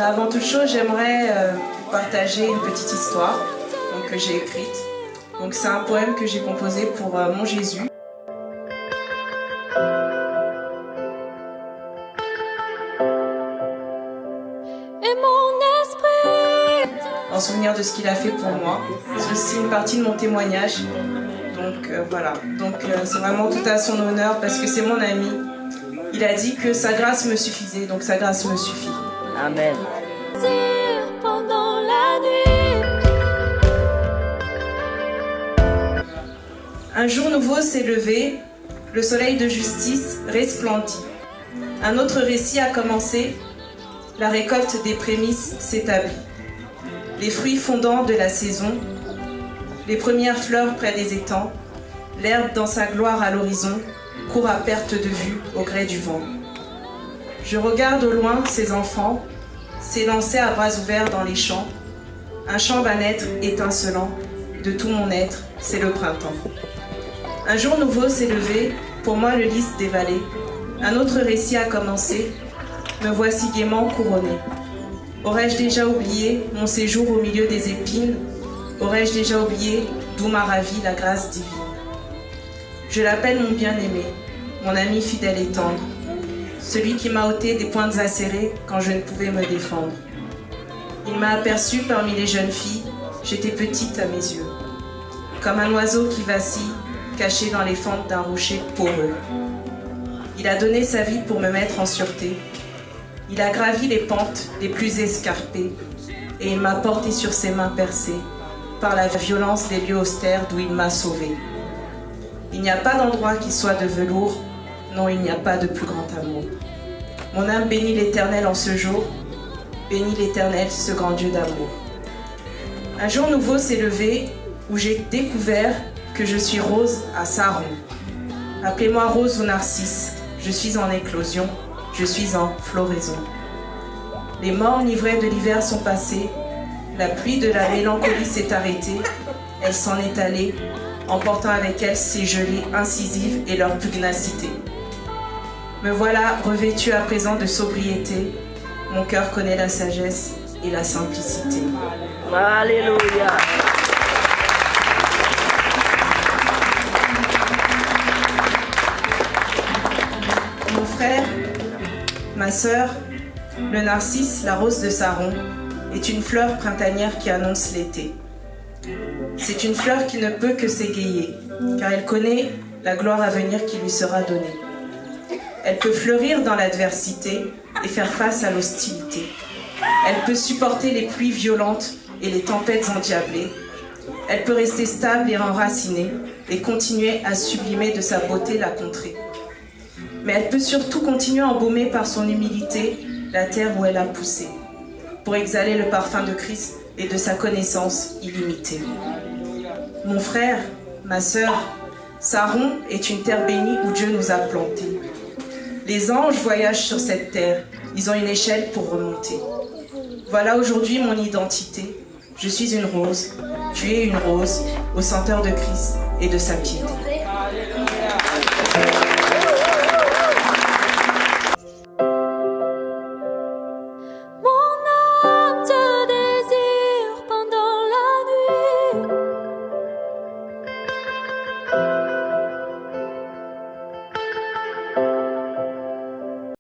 Avant toute chose, j'aimerais partager une petite histoire que j'ai écrite. Donc, c'est un poème que j'ai composé pour mon Jésus. En souvenir de ce qu'il a fait pour moi. C'est aussi une partie de mon témoignage. Donc voilà. Donc c'est vraiment tout à son honneur parce que c'est mon ami. Il a dit que sa grâce me suffisait, donc sa grâce me suffit. Amen. Un jour nouveau s'est levé, le soleil de justice resplendit. Un autre récit a commencé, la récolte des prémices s'établit. Les fruits fondants de la saison, les premières fleurs près des étangs, l'herbe dans sa gloire à l'horizon court à perte de vue au gré du vent. Je regarde au loin ces enfants s'élancer à bras ouverts dans les champs. Un chant va naître étincelant, de tout mon être, c'est le printemps. Un jour nouveau s'est levé, pour moi le lys des vallées. Un autre récit a commencé, me voici gaiement couronné. Aurais-je déjà oublié mon séjour au milieu des épines? Aurais-je déjà oublié d'où m'a ravi la grâce divine? Je l'appelle mon bien-aimé, mon ami fidèle et tendre, celui qui m'a ôté des pointes acérées quand je ne pouvais me défendre. Il m'a aperçu parmi les jeunes filles, j'étais petite à mes yeux, comme un oiseau qui vacille, caché dans les fentes d'un rocher poreux. Il a donné sa vie pour me mettre en sûreté. Il a gravi les pentes les plus escarpées et il m'a porté sur ses mains percées par la violence des lieux austères d'où il m'a sauvé. Il n'y a pas d'endroit qui soit de velours, non, il n'y a pas de plus grand amour. Mon âme bénit l'Éternel en ce jour, bénit l'Éternel, ce grand Dieu d'amour. Un jour nouveau s'est levé où j'ai découvert que je suis rose à Saron. Appelez-moi rose ou narcisse, je suis en éclosion, je suis en floraison. Les morts livrés de l'hiver sont passés, la pluie de la mélancolie s'est arrêtée, elle s'en est allée, emportant avec elle ses gelées incisives et leur pugnacité. Me voilà revêtue à présent de sobriété, mon cœur connaît la sagesse et la simplicité. Alléluia. Mon frère, ma sœur, le narcisse, la rose de Saron, est une fleur printanière qui annonce l'été. C'est une fleur qui ne peut que s'égayer, car elle connaît la gloire à venir qui lui sera donnée. Elle peut fleurir dans l'adversité et faire face à l'hostilité. Elle peut supporter les pluies violentes et les tempêtes endiablées. Elle peut rester stable et enracinée et continuer à sublimer de sa beauté la contrée. Mais elle peut surtout continuer à embaumer par son humilité la terre où elle a poussé, pour exhaler le parfum de Christ et de sa connaissance illimitée. Mon frère, ma sœur, Saron est une terre bénie où Dieu nous a plantés. Les anges voyagent sur cette terre, ils ont une échelle pour remonter. Voilà aujourd'hui mon identité. Je suis une rose, tu es une rose, au senteur de Christ et de sa piété. Mon âme te désire pendant la nuit.